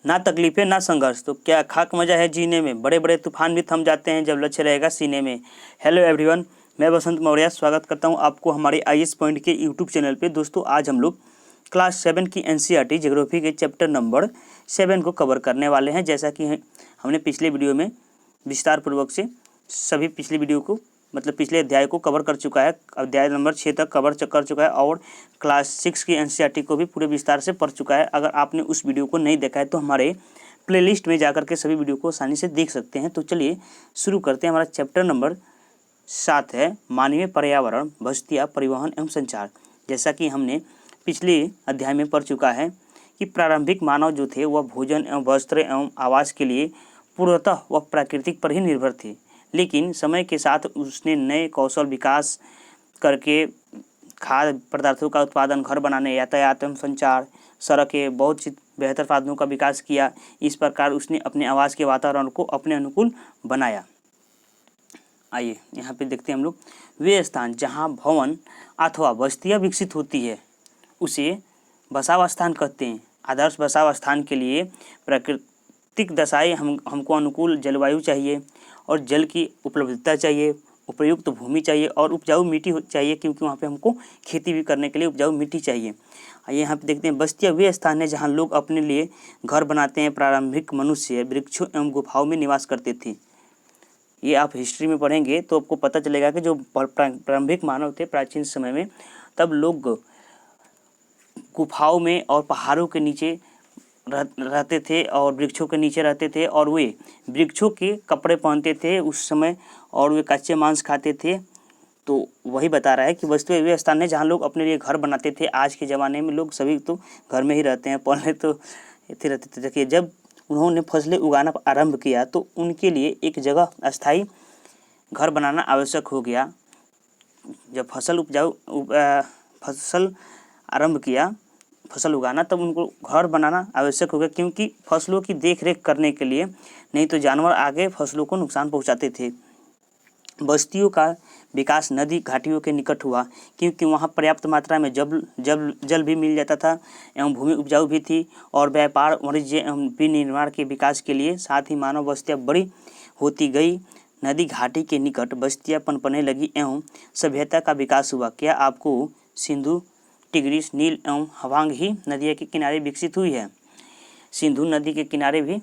ना तकलीफें ना संघर्ष तो क्या खाक मजा है जीने में, बड़े बड़े तूफान भी थम जाते हैं जब लक्ष्य रहेगा सीने में। हेलो एवरीवन, मैं बसंत मौर्य स्वागत करता हूं आपको हमारे आईएएस पॉइंट के यूट्यूब चैनल पे। दोस्तों आज हम लोग क्लास 7 की एनसीईआरटी ज्योग्राफी के चैप्टर नंबर 7 को कवर करने वाले हैं। जैसा कि हमने पिछले वीडियो में विस्तार पूर्वक से सभी पिछले वीडियो को पिछले अध्याय को कवर कर चुका है, अध्याय नंबर 6 तक कवर कर चुका है और क्लास 6 की एनसीईआरटी को भी पूरे विस्तार से पढ़ चुका है। अगर आपने उस वीडियो को नहीं देखा है तो हमारे प्लेलिस्ट में जाकर के सभी वीडियो को आसानी से देख सकते हैं। तो चलिए शुरू करते हैं। हमारा चैप्टर नंबर 7 है मानवीय पर्यावरण, बस्तियाँ, परिवहन एवं संचार। जैसा कि हमने पिछले अध्याय में पढ़ चुका है कि प्रारंभिक मानव जो थे वह भोजन एवं वस्त्र एवं आवास के लिए पूर्णतः वह प्राकृतिक पर ही निर्भर थे, लेकिन समय के साथ उसने नए कौशल विकास करके खाद्य पदार्थों का उत्पादन, घर बनाने, यातायात एवं संचार, सड़कें, बहुत सी बेहतर साधनों का विकास किया। इस प्रकार उसने अपने आवास के वातावरण को अपने अनुकूल बनाया। आइए यहाँ पे देखते हैं हम लोग, वे स्थान जहाँ भवन अथवा बस्तियाँ विकसित होती है उसे बसाव स्थान कहते हैं। आदर्श बसाव स्थान के लिए प्राकृतिक दशाएं हमको अनुकूल जलवायु चाहिए और जल की उपलब्धता चाहिए, उपयुक्त भूमि चाहिए और उपजाऊ मिट्टी चाहिए, क्योंकि वहाँ पे हमको खेती भी करने के लिए उपजाऊ मिट्टी चाहिए। आइए यहाँ पे देखते हैं, बस्तियाँ वे स्थान है जहाँ लोग अपने लिए घर बनाते हैं। प्रारंभिक मनुष्य वृक्षों एवं गुफाओं में निवास करते थे। ये आप हिस्ट्री में पढ़ेंगे तो आपको पता चलेगा कि जो प्रारंभिक मानव थे प्राचीन समय में, तब लोग गुफाओं में और पहाड़ों के नीचे रहते थे और वृक्षों के नीचे रहते थे और वे वृक्षों के कपड़े पहनते थे उस समय और वे कच्चे मांस खाते थे। तो वही बता रहा है कि वस्तुएं वे स्थान है जहाँ लोग अपने लिए घर बनाते थे। आज के ज़माने में लोग सभी तो घर में ही रहते हैं, पहले तो इतने रहते थे। देखिए, जब उन्होंने फसलें उगाना आरंभ किया तो उनके लिए एक जगह अस्थायी घर बनाना आवश्यक हो गया। जब फसल आरंभ किया फसल उगाना, तब उनको घर बनाना आवश्यक हो गया, क्योंकि फसलों की देखरेख करने के लिए, नहीं तो जानवर आगे फसलों को नुकसान पहुंचाते थे। बस्तियों का विकास नदी घाटियों के निकट हुआ, क्योंकि वहां पर्याप्त मात्रा में जल भी मिल जाता था एवं भूमि उपजाऊ भी थी। और व्यापार, वाणिज्य एवं विनिर्माण के विकास के लिए साथ ही मानव बस्तियाँ बड़ी होती गई। नदी घाटी के निकट बस्तियाँ पनपने लगी एवं सभ्यता का विकास हुआ। क्या आपको सिंधु, टिग्रिस, नील एवं हवांग ही नदियों के किनारे विकसित हुई है? सिंधु नदी के किनारे भी,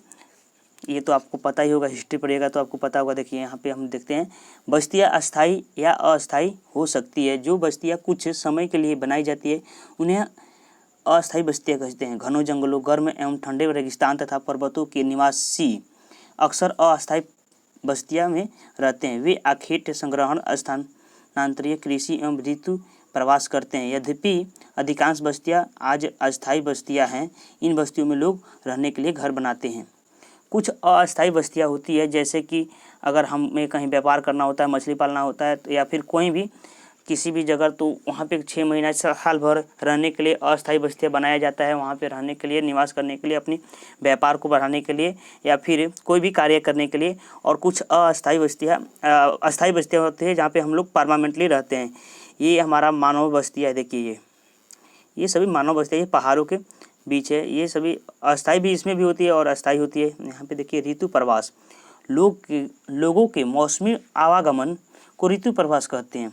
ये तो आपको पता ही होगा, हिस्ट्री पढ़िएगा तो आपको पता होगा। देखिए यहाँ पे हम देखते हैं, बस्तियाँ अस्थायी या अस्थायी हो सकती है। जो बस्तियाँ कुछ समय के लिए बनाई जाती है उन्हें अस्थायी बस्तियाँ कहते हैं। घनों जंगलों, गर्म एवं ठंडे रेगिस्तान तथा पर्वतों के निवासी अक्सर अस्थायी बस्तियाँ में रहते हैं। वे आखेट संग्रहण, स्थानांतरीय कृषि एवं ऋतु प्रवास करते हैं। यद्यपि अधिकांश बस्तियाँ आज अस्थायी बस्तियाँ हैं। इन बस्तियों में लोग रहने के लिए घर बनाते हैं। कुछ अस्थायी बस्तियाँ होती है, जैसे कि अगर हमें कहीं व्यापार करना होता है, मछली पालना होता है या फिर कोई भी किसी भी जगह, तो वहाँ पे 6 महीना साल भर रहने के लिए अस्थायी बस्तियाँ बनाया जाता है। वहाँ पे रहने के लिए, निवास करने के लिए, अपनी व्यापार को बढ़ाने के लिए या फिर कोई भी कार्य करने के लिए। और कुछ अस्थायी बस्तियाँ होती है जहाँ पे हम लोग परमानेंटली रहते हैं। ये हमारा मानव बस्तियाँ है। देखिए ये सभी मानव बस्तियाँ पहाड़ों के बीच है। ये सभी अस्थायी भी इसमें भी होती है और अस्थायी होती है। यहाँ पे देखिए ऋतु प्रवास, लोगों के मौसमी आवागमन को ऋतु प्रवास कहते हैं।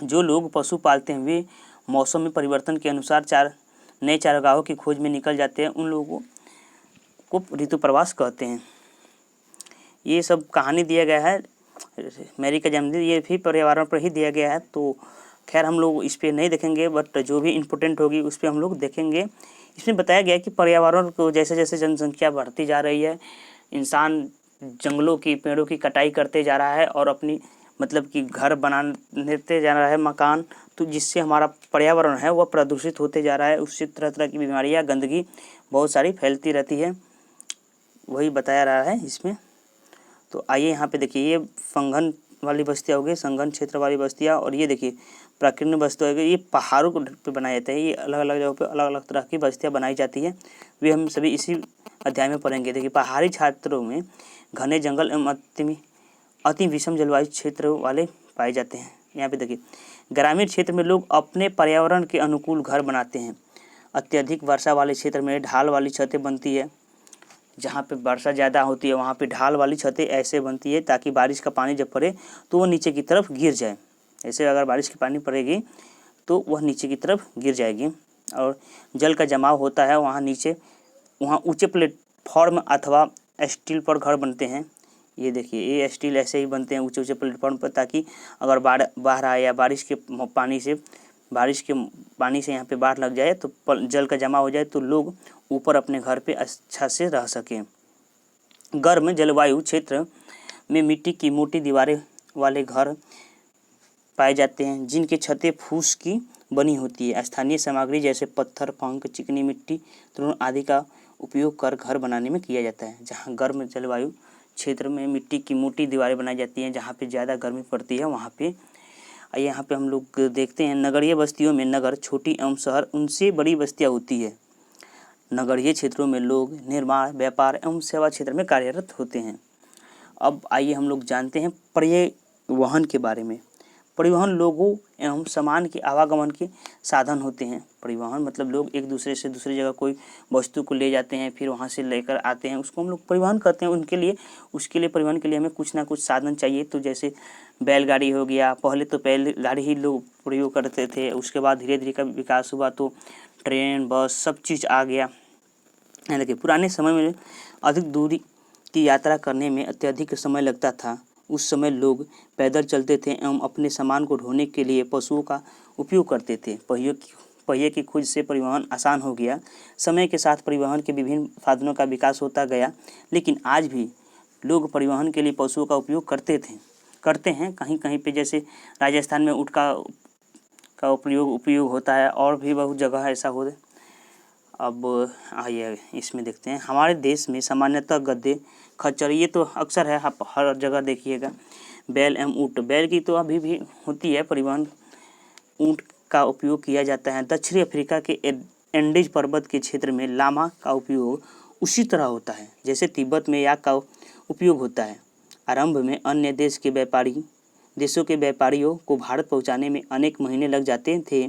जो लोग पशु पालते हैं वे मौसम में परिवर्तन के अनुसार नए चारागाहों की खोज में निकल जाते हैं। उन लोगों को ऋतु प्रवास कहते हैं। ये सब कहानी दिया गया है, मैरी का जन्मदिन, ये भी पर्यावरण पर ही दिया गया है। तो खैर हम लोग इस पर नहीं देखेंगे, बट जो भी इम्पोर्टेंट होगी उस पर हम लोग देखेंगे। इसमें बताया गया है कि पर्यावरण को जैसे जैसे जनसंख्या बढ़ती जा रही है, इंसान जंगलों की, पेड़ों की कटाई करते जा रहा है और अपनी कि घर बनाते जा रहा है, मकान, तो जिससे हमारा पर्यावरण है वह प्रदूषित होते जा रहा है। उससे तरह तरह की बीमारियां, गंदगी बहुत सारी फैलती रहती है, वही बताया रहा है इसमें। तो आइए यहाँ पे देखिए, ये संघन वाली बस्तियाँ हो गई, संघन क्षेत्र वाली बस्तियाँ, और ये देखिए प्राकृतिक बस्तियाँ हो गई। ये पहाड़ों पे बनाए जाते हैं। ये अलग अलग जगहों पे अलग अलग तरह की बस्तियाँ बनाई जाती है। वे हम सभी इसी अध्याय में पढ़ेंगे। देखिए पहाड़ी क्षेत्रों में घने जंगल एवं अति विषम जलवायु क्षेत्र वाले पाए जाते हैं। यहाँ पे देखिए ग्रामीण क्षेत्र में लोग अपने पर्यावरण के अनुकूल घर बनाते हैं। अत्यधिक वर्षा वाले क्षेत्र में ढाल वाली छतें बनती है जहाँ पे वर्षा ज़्यादा होती है वहाँ पे ढाल वाली छतें ऐसे बनती है ताकि बारिश का पानी जब पड़े तो वो नीचे की तरफ गिर जाए। ऐसे अगर बारिश की पानी पड़ेगी तो वह नीचे की तरफ गिर जाएगी और जल का जमाव होता है वहाँ नीचे। वहाँ ऊंचे प्लेटफॉर्म अथवा स्टील पर घर बनते हैं। ये देखिए ये स्टील ऐसे ही बनते हैं ऊंचे ऊंचे प्लेटफॉर्म पर, ताकि अगर बाढ़ आए या बारिश के पानी से यहाँ पे बाढ़ लग जाए तो जल का जमा हो जाए तो लोग ऊपर अपने घर पे अच्छा से रह सकें। गर्म जलवायु क्षेत्र में मिट्टी की मोटी दीवारें वाले घर पाए जाते हैं जिनकी छतें फूस की बनी होती है। स्थानीय सामग्री जैसे पत्थर, पंख, चिकनी मिट्टी, तृण आदि का उपयोग कर घर बनाने में किया जाता है। जहाँ गर्म जलवायु क्षेत्र में मिट्टी की मोटी दीवारें बनाई जाती हैं, जहाँ पे ज़्यादा गर्मी पड़ती है वहाँ पे। यहाँ पे हम लोग देखते हैं नगरीय बस्तियों में नगर, छोटी एवं शहर उनसे बड़ी बस्तियाँ होती है। नगरीय क्षेत्रों में लोग निर्माण, व्यापार एवं सेवा क्षेत्र में कार्यरत होते हैं। अब आइए हम लोग जानते हैं परिवहन के बारे में। परिवहन लोगों एवं सामान के आवागमन के साधन होते हैं। परिवहन मतलब लोग एक दूसरे से दूसरी जगह कोई वस्तु को ले जाते हैं, फिर वहाँ से लेकर आते हैं, उसको हम लोग परिवहन करते हैं। उसके लिए परिवहन के लिए हमें कुछ ना कुछ साधन चाहिए। तो जैसे बैलगाड़ी हो गया, पहले तो बैलगाड़ी ही लोग प्रयोग करते थे, उसके बाद धीरे धीरे का विकास हुआ तो ट्रेन, बस सब चीज़ आ गया। देखिए पुराने समय में अधिक दूरी की यात्रा करने में अत्यधिक समय लगता था। उस समय लोग पैदल चलते थे एवं अपने सामान को ढोने के लिए पशुओं का उपयोग करते थे। पहिए की खोज से परिवहन आसान हो गया। समय के साथ परिवहन के विभिन्न साधनों का विकास होता गया, लेकिन आज भी लोग परिवहन के लिए पशुओं का उपयोग करते हैं। कहीं कहीं पे जैसे राजस्थान में ऊँट का उपयोग होता है और भी बहुत जगह ऐसा हो। अब आइए इसमें देखते हैं। हमारे देश में सामान्यतः गधे, खच्चर, ये तो अक्सर है, आप हर जगह देखिएगा। बैल एवं ऊँट, बैल की तो अभी भी होती है परिवहन, ऊँट का उपयोग किया जाता है। दक्षिणी अफ्रीका के एंडीज पर्वत के क्षेत्र में लामा का उपयोग उसी तरह होता है जैसे तिब्बत में याक का उपयोग होता है। आरंभ में अन्य देशों के व्यापारियों को भारत पहुँचाने में अनेक महीने लग जाते थे।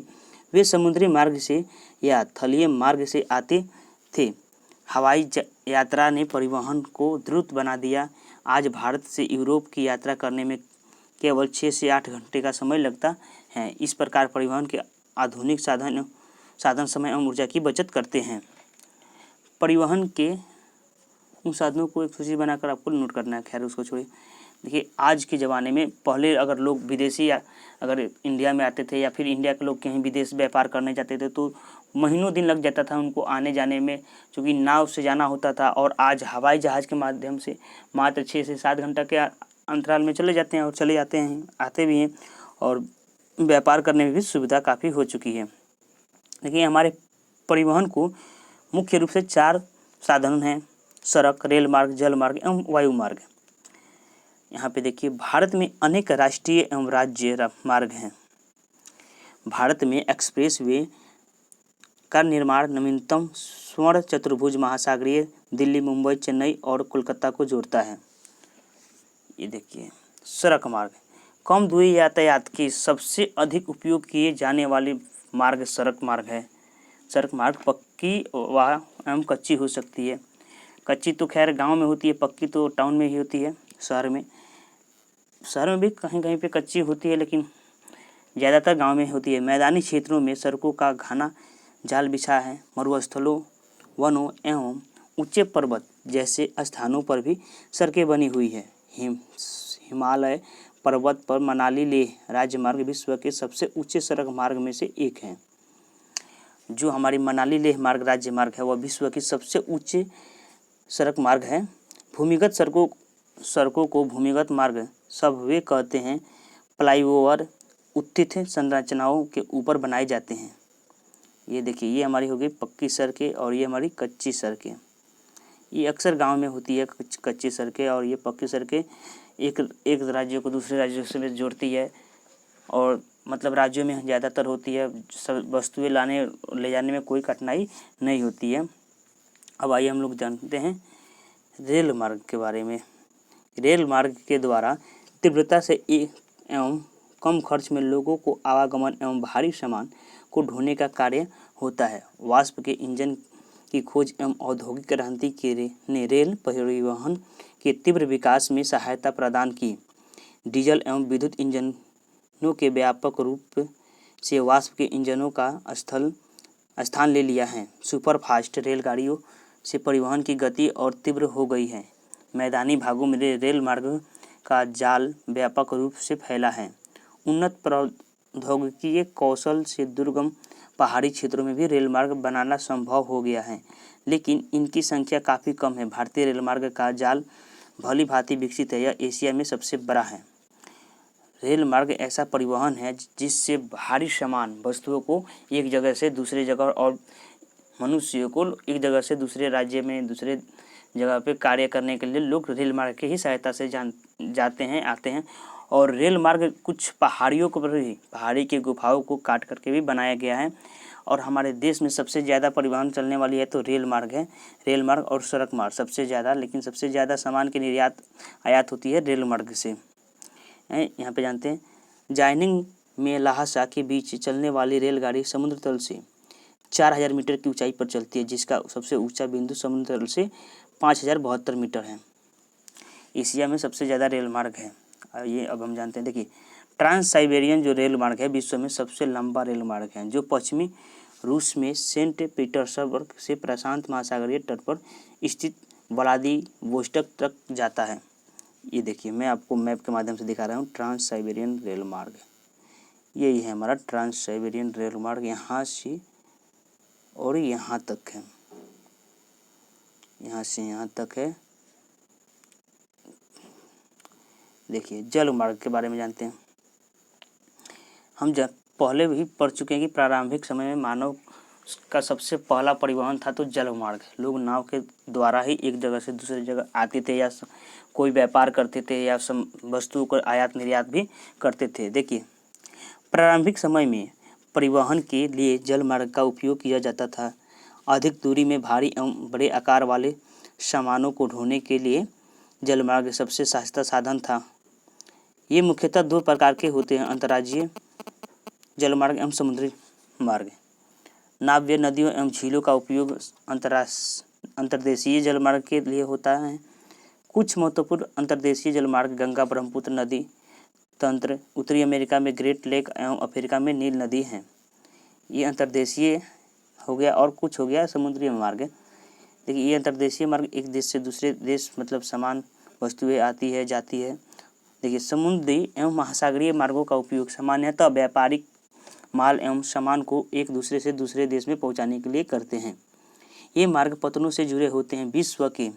वे समुद्री मार्ग से या थलीय मार्ग से आते थे। हवाई यात्रा ने परिवहन को द्रुत बना दिया। आज भारत से यूरोप की यात्रा करने में केवल 6 से 8 घंटे का समय लगता है। इस प्रकार परिवहन के आधुनिक साधन समय एवं ऊर्जा की बचत करते हैं। परिवहन के उन साधनों को एक सूची बनाकर आपको नोट करना है। खैर उसको छोड़िए। देखिए आज के ज़माने में पहले अगर लोग विदेशी या अगर इंडिया में आते थे या फिर इंडिया के लोग कहीं विदेश व्यापार करने जाते थे तो महीनों दिन लग जाता था उनको आने जाने में, क्योंकि नाव से जाना होता था। और आज हवाई जहाज़ के माध्यम से मात्र 6 से 7 घंटा के अंतराल में चले जाते हैं और चले जाते हैं, आते भी हैं, और व्यापार करने में भी सुविधा काफ़ी हो चुकी है। देखिए हमारे परिवहन को मुख्य रूप से 4 साधन हैं: सड़क, रेल मार्ग, जल मार्ग एवं वायु मार्ग। यहाँ पे देखिए भारत में अनेक राष्ट्रीय एवं राज्य मार्ग हैं। भारत में एक्सप्रेस वे का निर्माण नवीनतम स्वर्ण चतुर्भुज महासागरीय दिल्ली, मुंबई, चेन्नई और कोलकाता को जोड़ता है। ये देखिए सड़क मार्ग, कम दूरी यातायात की सबसे अधिक उपयोग किए जाने वाले मार्ग सड़क मार्ग है। सड़क मार्ग पक्की व एवं कच्ची हो सकती है। कच्ची तो खैर गांव में होती है, पक्की तो टाउन में ही होती है। शहर में भी कहीं कहीं पे कच्ची होती है, लेकिन ज़्यादातर गांव में होती है। मैदानी क्षेत्रों में सड़कों का घना जाल बिछा है। मरुस्थलों, वनों एवं ऊंचे पर्वत जैसे स्थानों पर भी सड़कें बनी हुई है। हिमालय पर्वत पर मनाली लेह राजमार्ग विश्व के सबसे ऊंचे सड़क मार्ग में से एक है। जो हमारी मनाली लेह मार्ग राज्य मार्ग है वह विश्व की सबसे ऊंचे सड़क मार्ग है। भूमिगत सड़कों को भूमिगत मार्ग सब वे कहते हैं। फ्लाईओवर उत्थित संरचनाओं के ऊपर बनाए जाते हैं। ये देखिए ये हमारी हो गई पक्की सड़कें और ये हमारी कच्ची सड़कें। ये अक्सर गांव में होती है कच्ची सड़कें, और ये पक्की सड़कें एक राज्य को दूसरे राज्यों से जोड़ती है, और मतलब राज्यों में ज़्यादातर होती है। सब वस्तुएं ले जाने में कोई कठिनाई नहीं होती है। अब आइए हम लोग जानते हैं रेल मार्ग के बारे में। रेल मार्ग के द्वारा तीव्रता से एवं कम खर्च में लोगों को आवागमन एवं भारी सामान को ढोने का कार्य होता है। वाष्प के इंजन की खोज एवं औद्योगिक क्रांति ने रेल परिवहन के तीव्र विकास में सहायता प्रदान की। डीजल एवं विद्युत इंजनों के व्यापक रूप से वाष्प के इंजनों का स्थान ले लिया है। सुपरफास्ट रेलगाड़ियों से परिवहन की गति और तीव्र हो गई है। मैदानी भागों में रेल मार्ग का जाल व्यापक रूप से फैला है। उन्नत प्रौद्योगिकी कौशल से दुर्गम पहाड़ी क्षेत्रों में भी रेल मार्ग बनाना संभव हो गया है, लेकिन इनकी संख्या काफ़ी कम है। भारतीय रेल मार्ग का जाल भली भांति विकसित है। यह एशिया में सबसे बड़ा है। रेल मार्ग ऐसा परिवहन है जिससे भारी सामान वस्तुओं को एक जगह से दूसरे जगह और मनुष्यों को एक जगह से दूसरे राज्य में दूसरे जगह पे कार्य करने के लिए लोग रेल मार्ग की ही सहायता से जाते हैं, आते हैं। और रेल मार्ग कुछ पहाड़ियों को भी, पहाड़ी की गुफाओं को काट करके भी बनाया गया है। और हमारे देश में सबसे ज़्यादा परिवहन चलने वाली है तो रेल मार्ग है। रेल मार्ग और सड़क मार्ग सबसे ज़्यादा, लेकिन सबसे ज़्यादा सामान की निर्यात आयात होती है रेल मार्ग से। यहाँ पे जानते हैं, जाइनिंग में लहासा के बीच चलने वाली रेलगाड़ी समुद्र तल से 4000 मीटर की ऊंचाई पर चलती है, जिसका सबसे ऊंचा बिंदु समुद्र तल से 5072 मीटर है। एशिया में सबसे ज़्यादा रेल मार्ग है। और ये अब हम जानते हैं, देखिए ट्रांस साइबेरियन जो रेल मार्ग है विश्व में सबसे लंबा रेल मार्ग है, जो पश्चिमी रूस में सेंट पीटर्सबर्ग से प्रशांत महासागरीय तट पर स्थित व्लादिवोस्टोक तक जाता है। ये देखिए, मैं आपको मैप के माध्यम से दिखा रहा हूँ। ट्रांस साइबेरियन रेल मार्ग यही है हमारा ट्रांस साइबेरियन रेल मार्ग, यहाँ से और यहाँ तक है, यहाँ से यहाँ तक है। देखिए जल मार्ग के बारे में जानते हैं। हम जब पहले भी पढ़ चुके हैं कि प्रारंभिक समय में मानव का सबसे पहला परिवहन था तो जल मार्ग। लोग नाव के द्वारा ही एक जगह से दूसरी जगह आते थे, या कोई व्यापार करते थे, या वस्तुओं को आयात निर्यात भी करते थे। देखिए प्रारंभिक समय में परिवहन के लिए जल मार्ग का उपयोग किया जाता था। अधिक दूरी में भारी एवं बड़े आकार वाले सामानों को ढोने के लिए जल मार्ग सबसे सस्ता साधन था। ये मुख्यतः दो प्रकार के होते हैं, अंतर्राज्यीय जल मार्ग एवं समुद्री मार्ग। नाव्य नदियों एवं झीलों का उपयोग अंतर्देशीय जल मार्ग के लिए होता है। कुछ महत्वपूर्ण अंतर्देशीय जल मार्ग गंगा ब्रह्मपुत्र नदी तंत्र, उत्तरी अमेरिका में ग्रेट लेक एवं अफ्रीका में नील नदी हैं। ये अंतर्देशीय हो गया। और कुछ हो गया समुद्री मार्ग। देखिए ये अंतर्देशीय मार्ग एक देश से दूसरे देश मतलब सामान वस्तुएं आती है जाती है। देखिए समुद्री एवं महासागरीय मार्गों का उपयोग सामान्यतः व्यापारिक माल एवं सामान को एक दूसरे से दूसरे देश में पहुंचाने के लिए करते हैं। ये मार्ग पतनों से जुड़े होते हैं। विश्व के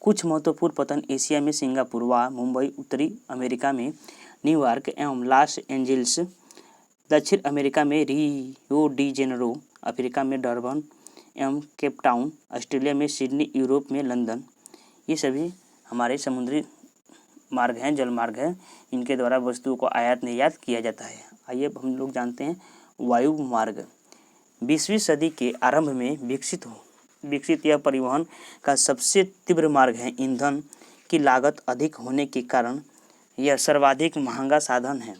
कुछ महत्वपूर्ण पतन एशिया में सिंगापुर व मुंबई, उत्तरी अमेरिका में न्यूयॉर्क एवं लॉस एंजिल्स, दक्षिण अमेरिका में रियो डी जेनेरो, अफ्रीका में डरबन एवं केप टाउन, ऑस्ट्रेलिया में सिडनी, यूरोप में लंदन। ये सभी हमारे समुद्री मार्ग हैं, जल मार्ग है। इनके द्वारा वस्तुओं को आयात निर्यात किया जाता है। आइए हम लोग जानते हैं वायु मार्ग। 20वीं सदी के आरंभ में विकसित यह परिवहन का सबसे तीव्र मार्ग है। ईंधन की लागत अधिक होने के कारण यह सर्वाधिक महंगा साधन है।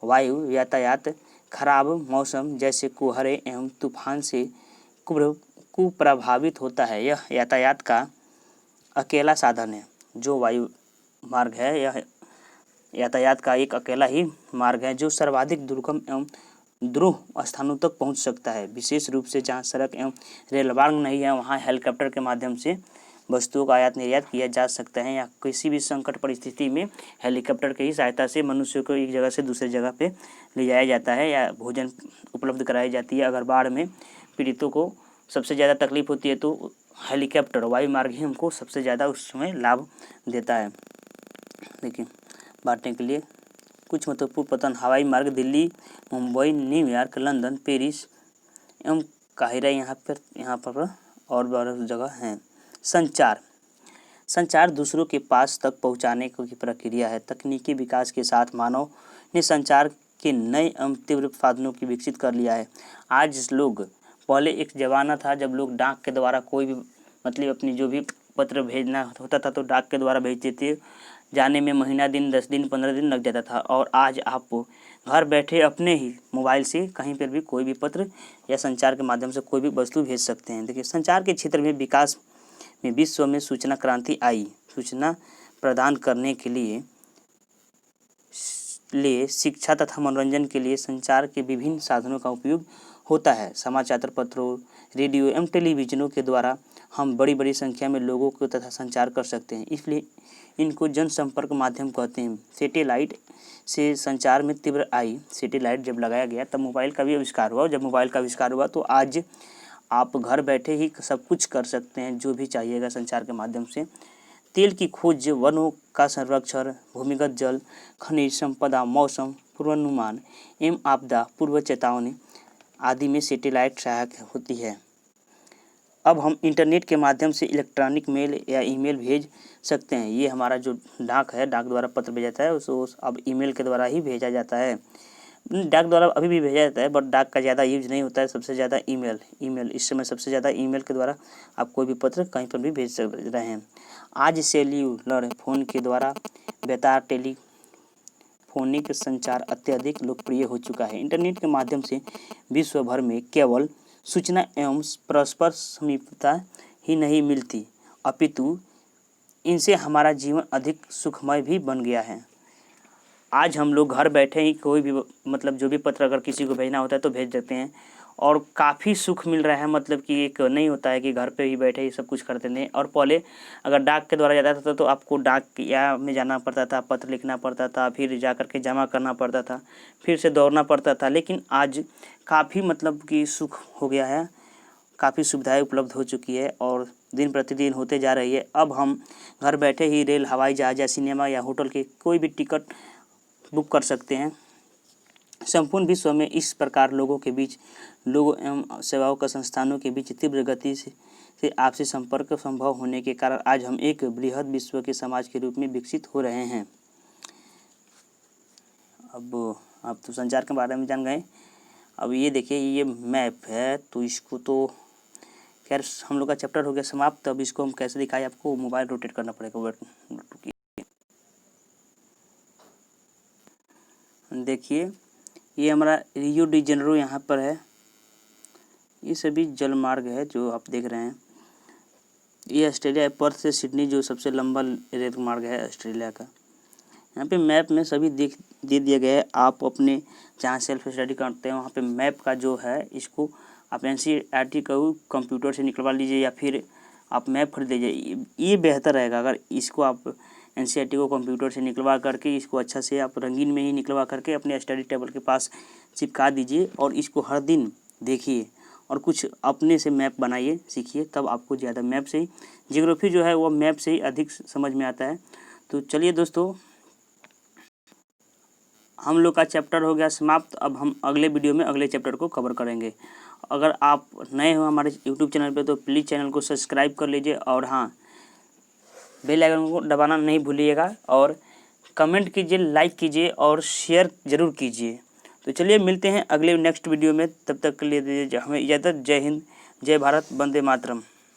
वायु यातायात खराब मौसम जैसे कोहरे एवं तूफान से कुप्रभावित होता है। यह यातायात का अकेला साधन है। जो वायु मार्ग है यह यातायात का एक अकेला ही मार्ग है जो सर्वाधिक दुर्गम एवं दूर स्थानों तक पहुंच सकता है। विशेष रूप से जहां सड़क एवं रेल मार्ग नहीं है वहां हेलीकॉप्टर के माध्यम से वस्तुओं का आयात निर्यात किया जा सकता है, या किसी भी संकट परिस्थिति में हेलीकॉप्टर की ही सहायता से मनुष्यों को एक जगह से दूसरी जगह पे ले जाया जाता है, या भोजन उपलब्ध कराई जाती है। अगर बाढ़ में पीड़ितों को सबसे ज़्यादा तकलीफ होती है तो हेलीकॉप्टर वायु मार्ग ही हमको सबसे ज़्यादा उस समय लाभ देता है। देखिए बांटने के लिए कुछ महत्वपूर्ण पतन हवाई मार्ग Delhi, Mumbai, New York, London, Paris एवं काहिरा यहाँ पर और बड़ी जगह हैं। संचार दूसरों के पास तक पहुँचाने की प्रक्रिया है। तकनीकी विकास के साथ मानव ने संचार के नए एवं तीव्र साधनों की विकसित कर लिया है। आज लोग, पहले एक ज़माना था जब लोग डाक के द्वारा कोई भी मतलब अपनी जो भी पत्र भेजना होता था तो डाक के द्वारा भेजते थे, जाने में महीना दिन, 10 दिन, 15 दिन लग जाता था, और आज आप घर बैठे अपने ही मोबाइल से कहीं पर भी कोई भी पत्र या संचार के माध्यम से कोई भी वस्तु भेज सकते हैं। देखिए, संचार के क्षेत्र में विकास में विश्व में सूचना क्रांति आई। सूचना प्रदान करने के लिए शिक्षा तथा मनोरंजन के लिए संचार के विभिन्न साधनों का उपयोग होता है। समाचार पत्रों, रेडियो एवं टेलीविजनों के द्वारा हम बड़ी बड़ी संख्या में लोगों को तथा संचार कर सकते हैं, इसलिए इनको जनसंपर्क माध्यम कहते हैं। सैटेलाइट से संचार में तीव्र आई। सैटेलाइट जब लगाया गया तब मोबाइल का भी आविष्कार हुआ। जब मोबाइल का आविष्कार हुआ तो आज आप घर बैठे ही सब कुछ कर सकते हैं, जो भी चाहिएगा संचार के माध्यम से। तेल की खोज, वनों का संरक्षण, भूमिगत जल, खनिज संपदा, मौसम पूर्वानुमान एवं आपदा पूर्व चेतावनी आदि में सैटेलाइट सहायक होती है। अब हम इंटरनेट के माध्यम से इलेक्ट्रॉनिक मेल या ईमेल भेज सकते हैं। ये हमारा जो डाक है, डाक द्वारा पत्र भेजा जाता है, उसको अब ईमेल के द्वारा ही भेजा जाता है। डाक द्वारा अभी भी भेजा जाता है, बट डाक का ज़्यादा यूज नहीं होता है। सबसे ज़्यादा ईमेल इस समय सबसे ज़्यादा ईमेल के द्वारा आप कोई भी पत्र कहीं पर भी भेज रहे हैं। आज सेल्यूलर फोन के द्वारा बेतार टेलीफोनिक संचार अत्यधिक लोकप्रिय हो चुका है। इंटरनेट के माध्यम से विश्व भर में केवल सूचना एवं परस्पर समीपता ही नहीं मिलती, अपितु इनसे हमारा जीवन अधिक सुखमय भी बन गया है। आज हम लोग घर बैठे ही कोई भी मतलब जो भी पत्र अगर किसी को भेजना होता है तो भेज देते हैं, और काफ़ी सुख मिल रहा है। मतलब कि एक नहीं होता है कि घर पे ही बैठे ही सब कुछ करते हैं। और पहले अगर डाक के द्वारा जाता था तो आपको डाक या में जाना पड़ता था, पत्र लिखना पड़ता था, फिर जा कर के जमा करना पड़ता था, फिर से दौड़ना पड़ता था। लेकिन आज काफ़ी मतलब कि सुख हो गया है, काफ़ी सुविधाएं उपलब्ध हो चुकी है और दिन प्रतिदिन होते जा रही है। अब हम घर बैठे ही रेल, हवाई जहाज या सिनेमा या होटल के कोई भी टिकट बुक कर सकते हैं। संपूर्ण विश्व में इस प्रकार लोगों के बीच, लोगों एवं सेवाओं का संस्थानों के बीच तीव्र गति से आपसी संपर्क संभव होने के कारण आज हम एक बृहद विश्व के समाज के रूप में विकसित हो रहे हैं। अब आप तो संचार के बारे में जान गए। अब ये देखिए, ये मैप है, तो इसको तो खैर हम लोग का चैप्टर हो गया समाप्त। अब इसको हम कैसे दिखाएं, आपको मोबाइल रोटेट करना पड़ेगा। देखिए, ये हमारा रियो डी जेनेरो यहाँ पर है। ये सभी जल मार्ग है जो आप देख रहे हैं। ये ऑस्ट्रेलिया, पर्थ से सिडनी जो सबसे लंबा रेल मार्ग है ऑस्ट्रेलिया का। यहाँ पे मैप में सभी दे दिया गया है। आप अपने जहाँ सेल्फ स्टडी करते हैं वहाँ पे मैप का जो है, इसको आप NCERT को कंप्यूटर से निकलवा लीजिए या फिर आप मैप खरीद लीजिए। ये बेहतर रहेगा। अगर इसको आप NCERT को कंप्यूटर से निकलवा करके इसको अच्छा से आप रंगीन में ही निकलवा करके अपने स्टडी टेबल के पास चिपका दीजिए और इसको हर दिन देखिए और कुछ अपने से मैप बनाइए, सीखिए, तब आपको ज़्यादा मैप से ही जियोग्राफी जो है वो मैप से ही अधिक समझ में आता है। तो चलिए दोस्तों, हम लोग का चैप्टर हो गया समाप्त। अब हम अगले वीडियो में अगले चैप्टर को कवर करेंगे। अगर आप नए हो हमारे YouTube चैनल पे तो प्लीज़ चैनल को सब्सक्राइब कर लीजिए और हाँ, बेल आइकन को दबाना नहीं भूलिएगा और कमेंट कीजिए, लाइक कीजिए और शेयर ज़रूर कीजिए। तो चलिए मिलते हैं अगले नेक्स्ट वीडियो में। तब तक के लिए दीजिए हमें इजाज़त। जय हिंद, जय भारत, वंदे मातरम।